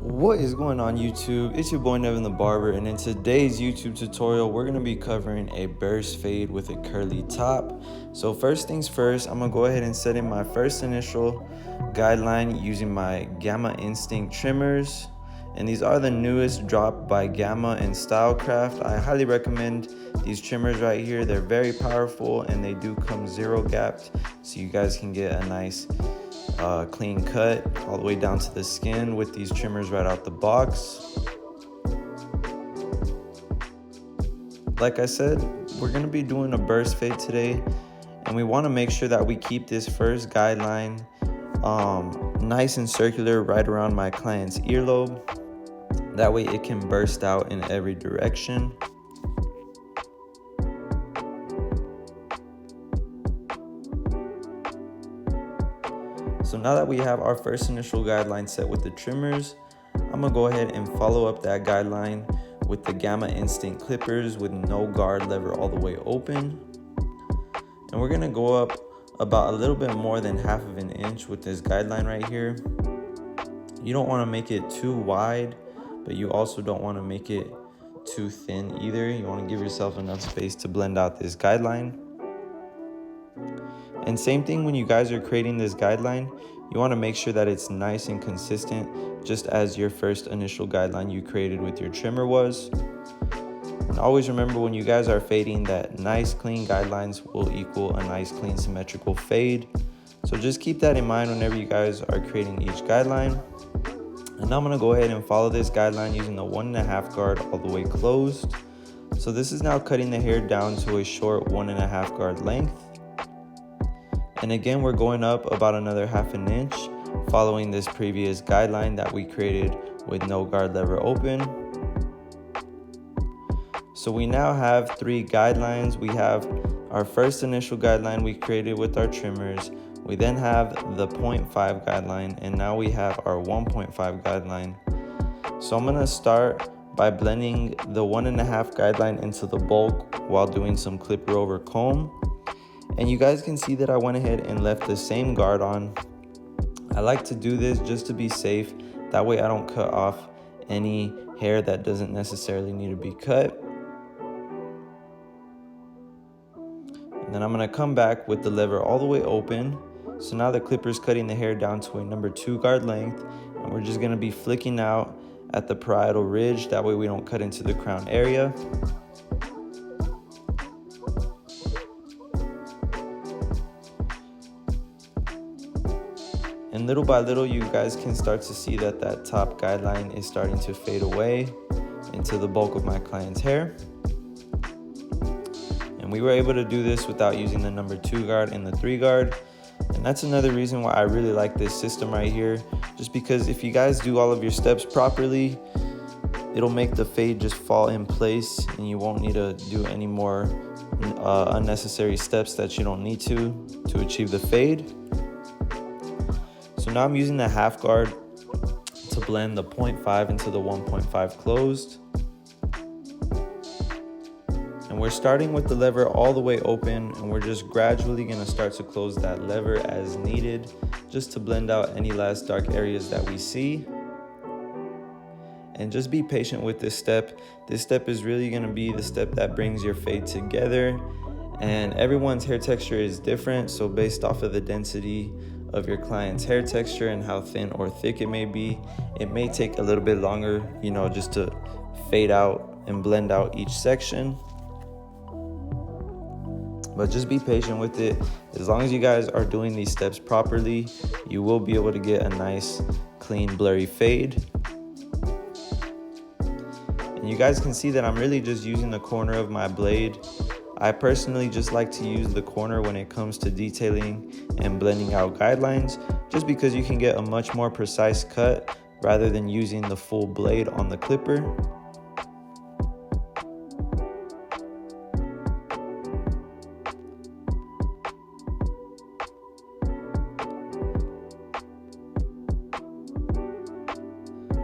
What is going on YouTube? It's your boy Nevin the Barber, and in today's YouTube tutorial we're going to be covering a burst fade with a curly top. So first things first, I'm going to go ahead and set in my first initial guideline using my Gamma Instinct trimmers, and these are the newest dropped by Gamma and Stylecraft. I highly recommend these trimmers right here. They're very powerful and they do come zero gapped, so you guys can get a nice clean cut all the way down to the skin with these trimmers right out the box. Like I said, we're going to be doing a burst fade today, and we want to make sure that we keep this first guideline nice and circular right around my client's earlobe. That way it can burst out in every direction. So now that we have our first initial guideline set with the trimmers, I'm gonna go ahead and follow up that guideline with the Gamma Instinct clippers with no guard lever all the way open. And we're gonna go up about a little bit more than ½ of an inch with this guideline right here. You don't wanna make it too wide, but you also don't wanna make it too thin either. You wanna give yourself enough space to blend out this guideline. And same thing when you guys are creating this guideline, you want to make sure that it's nice and consistent, just as your first initial guideline you created with your trimmer was. And always remember, when you guys are fading, that nice clean guidelines will equal a nice clean symmetrical fade. So just keep that in mind whenever you guys are creating each guideline. And now I'm going to go ahead and follow this guideline using the 1.5 guard all the way closed. So this is now cutting the hair down to a short 1.5 guard length. And again, we're going up about another ½ an inch, following this previous guideline that we created with no guard lever open. So we now have 3 guidelines. We have our first initial guideline we created with our trimmers. We then have the 0.5 guideline, and now we have our 1.5 guideline. So I'm gonna start by blending the 1.5 guideline into the bulk while doing some clipper over comb. And you guys can see that I went ahead and left the same guard on. I like to do this just to be safe. That way I don't cut off any hair that doesn't necessarily need to be cut. And then I'm gonna come back with the lever all the way open. So now the clipper's cutting the hair down to a number 2 guard length. And we're just gonna be flicking out at the parietal ridge. That way we don't cut into the crown area. And little by little, you guys can start to see that that top guideline is starting to fade away into the bulk of my client's hair. And we were able to do this without using the number 2 guard and the 3 guard. And that's another reason why I really like this system right here. Just because if you guys do all of your steps properly, it'll make the fade just fall in place, and you won't need to do any more unnecessary steps that you don't need to achieve the fade. So now I'm using the ½ guard to blend the 0.5 into the 1.5 closed. And we're starting with the lever all the way open, and we're just gradually going to start to close that lever as needed, just to blend out any last dark areas that we see. And just be patient with this step. This step is really going to be the step that brings your fade together. And everyone's hair texture is different, so based off of the density of your client's hair texture and how thin or thick it may take a little bit longer, just to fade out and blend out each section. But just be patient with it. As long as you guys are doing these steps properly, you will be able to get a nice, clean, blurry fade. And you guys can see that I'm really just using the corner of my blade. I personally just like to use the corner when it comes to detailing and blending out guidelines, just because you can get a much more precise cut rather than using the full blade on the clipper.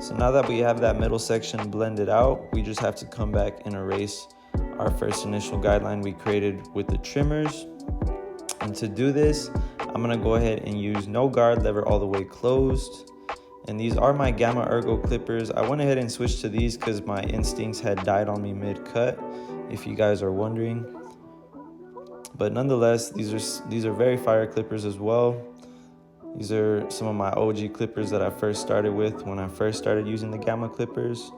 So now that we have that middle section blended out, we just have to come back and erase our first initial guideline we created with the trimmers. And to do this, I'm gonna go ahead and use no guard lever all the way closed. And these are my Gamma Ergo clippers. I went ahead and switched to these because my instincts had died on me mid-cut, if you guys are wondering. But nonetheless, these are very fire clippers as well. These are some of my OG clippers that I first started with when I first started using the Gamma clippers.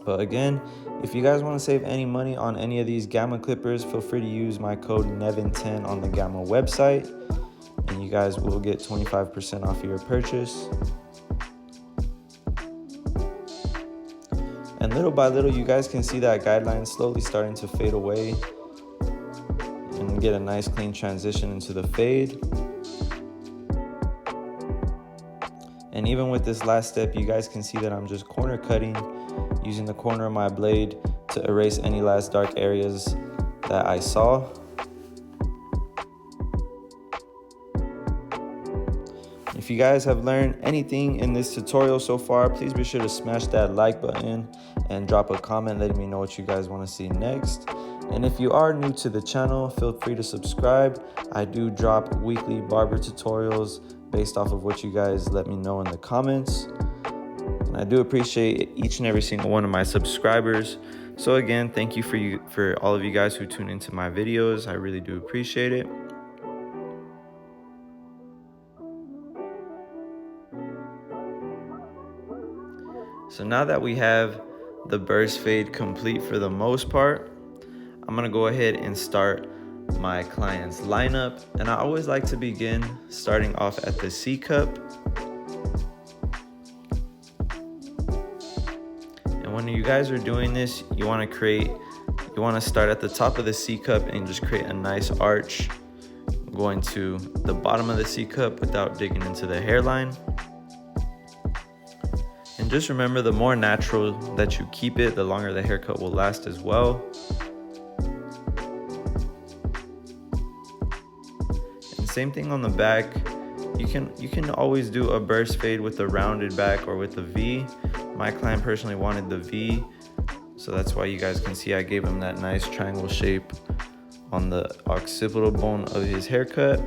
But again, if you guys want to save any money on any of these Gamma clippers, feel free to use my code NEVIN10 on the Gamma website, and you guys will get 25% off your purchase. And little by little, you guys can see that guideline slowly starting to fade away and get a nice clean transition into the fade. And even with this last step, you guys can see that I'm just corner cutting, using the corner of my blade to erase any last dark areas that I saw. If you guys have learned anything in this tutorial so far, please be sure to smash that like button and drop a comment letting me know what you guys want to see next. And if you are new to the channel, feel free to subscribe. I do drop weekly barber tutorials based off of what you guys let me know in the comments. And I do appreciate each and every single one of my subscribers. So again, thank you for all of you guys who tune into my videos. I really do appreciate it. So now that we have the burst fade complete for the most part, I'm gonna go ahead and start my client's lineup. And I always like to begin starting off at the C cup. And when you guys are doing this, you wanna start at the top of the C cup and just create a nice arch going to the bottom of the C cup without digging into the hairline. And just remember, the more natural that you keep it, the longer the haircut will last as well. And same thing on the back. You can always do a burst fade with a rounded back or with a V. My client personally wanted the V, so that's why you guys can see I gave him that nice triangle shape on the occipital bone of his haircut.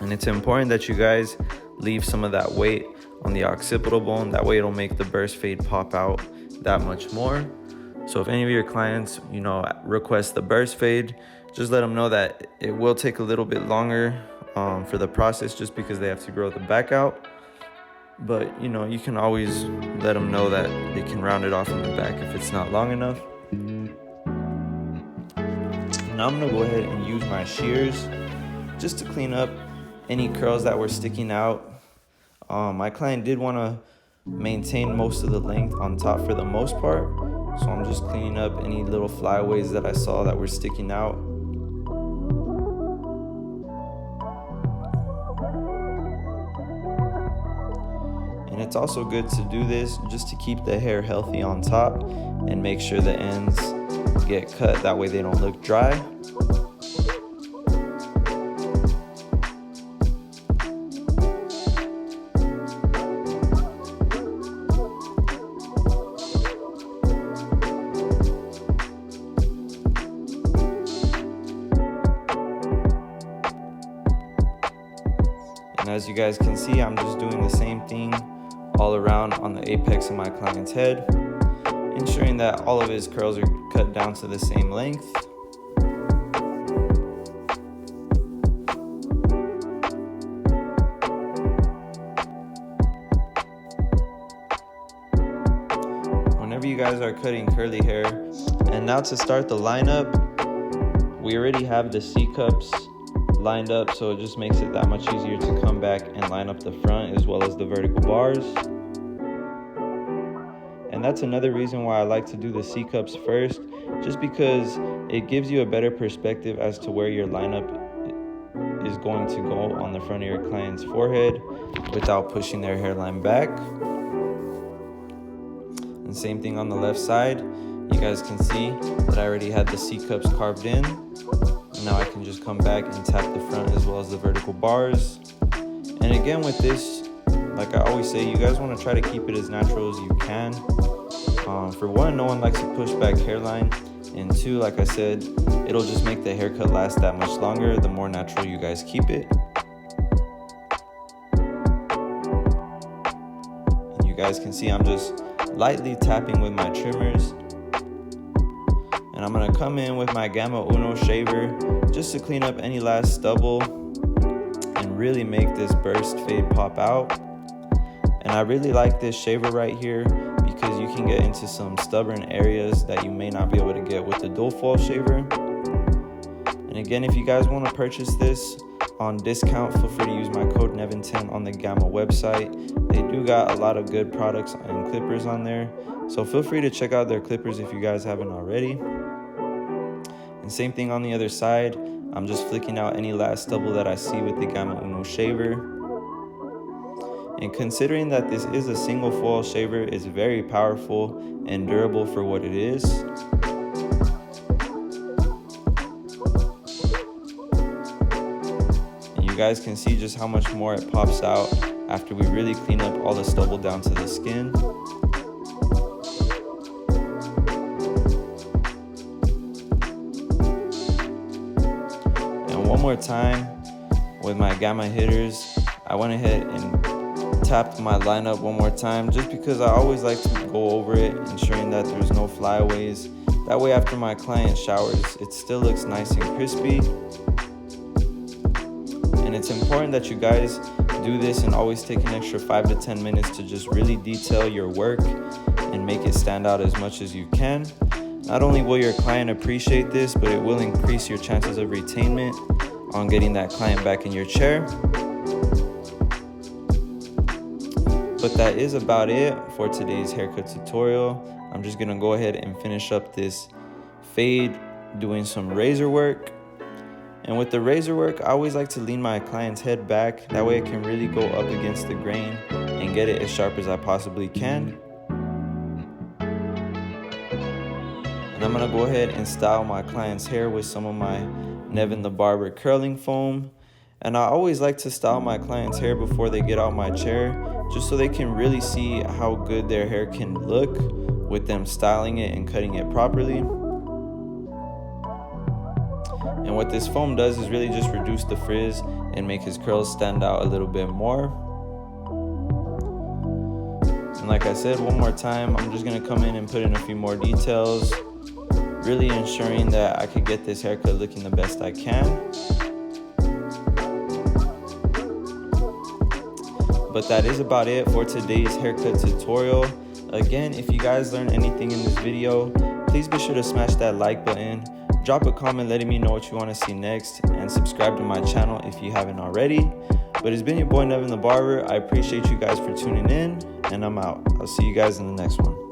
And it's important that you guys leave some of that weight on the occipital bone. That way it'll make the burst fade pop out that much more. So if any of your clients, request the burst fade, just let them know that it will take a little bit longer for the process, just because they have to grow the back out. But you can always let them know that they can round it off in the back if it's not long enough. Now I'm gonna go ahead and use my shears just to clean up any curls that were sticking out. My client did want to maintain most of the length on top for the most part, so I'm just cleaning up any little flyaways that I saw that were sticking out. And it's also good to do this just to keep the hair healthy on top and make sure the ends get cut, that way they don't look dry. And as you guys can see, I'm just doing the same thing all around on the apex of my client's head, ensuring that all of his curls are cut down to the same length. Whenever you guys are cutting curly hair. And now to start the lineup, we already have the C cups lined up, so it just makes it that much easier to come back and line up the front as well as the vertical bars. And that's another reason why I like to do the C cups first, just because it gives you a better perspective as to where your lineup is going to go on the front of your client's forehead without pushing their hairline back. And same thing on the left side. You guys can see that I already had the C cups carved in. Now I can just come back and tap the front as well as the vertical bars. And again, with this, like I always say, you guys want to try to keep it as natural as you can. For one, no one likes to push back hairline, and two, like I said, it'll just make the haircut last that much longer the more natural you guys keep it. you guys can see, I'm just lightly tapping with my trimmers. And I'm gonna come in with my Gamma Uno shaver just to clean up any last stubble and really make this burst fade pop out. And I really like this shaver right here because you can get into some stubborn areas that you may not be able to get with the dual foil shaver. And again, if you guys want to purchase this on discount, feel free to use my code Nevin10 on the Gamma website. They do got a lot of good products and clippers on there, so feel free to check out their clippers if you guys haven't already. And same thing on the other side, I'm just flicking out any last stubble that I see with the Gamma Uno shaver. And considering that this is a single foil shaver, it's very powerful and durable for what it is. And you guys can see just how much more it pops out after we really clean up all the stubble down to the skin. And one more time with my Gamma hitters, I went ahead and tapped my lineup one more time just because I always like to go over it, ensuring that there's no flyaways. That way after my client showers, it still looks nice and crispy. And it's important that you guys do this and always take an extra 5 to 10 minutes to just really detail your work and make it stand out as much as you can. Not only will your client appreciate this, but it will increase your chances of retainment on getting that client back in your chair. But that is about it for today's haircut tutorial. I'm just gonna go ahead and finish up this fade doing some razor work. And with the razor work, I always like to lean my client's head back. That way I can really go up against the grain and get it as sharp as I possibly can. And I'm gonna go ahead and style my client's hair with some of my NevinTheBarber curling foam. And I always like to style my client's hair before they get out my chair, just so they can really see how good their hair can look with them styling it and cutting it properly. And what this foam does is really just reduce the frizz and make his curls stand out a little bit more. And like I said, one more time, I'm just gonna come in and put in a few more details, really ensuring that I could get this haircut looking the best I can. But that is about it for today's haircut tutorial. Again, if you guys learned anything in this video, please be sure to smash that like button, drop a comment letting me know what you want to see next, and subscribe to my channel if you haven't already. But it's been your boy Nevin the Barber. I appreciate you guys for tuning in, and I'm out. I'll see you guys in the next one.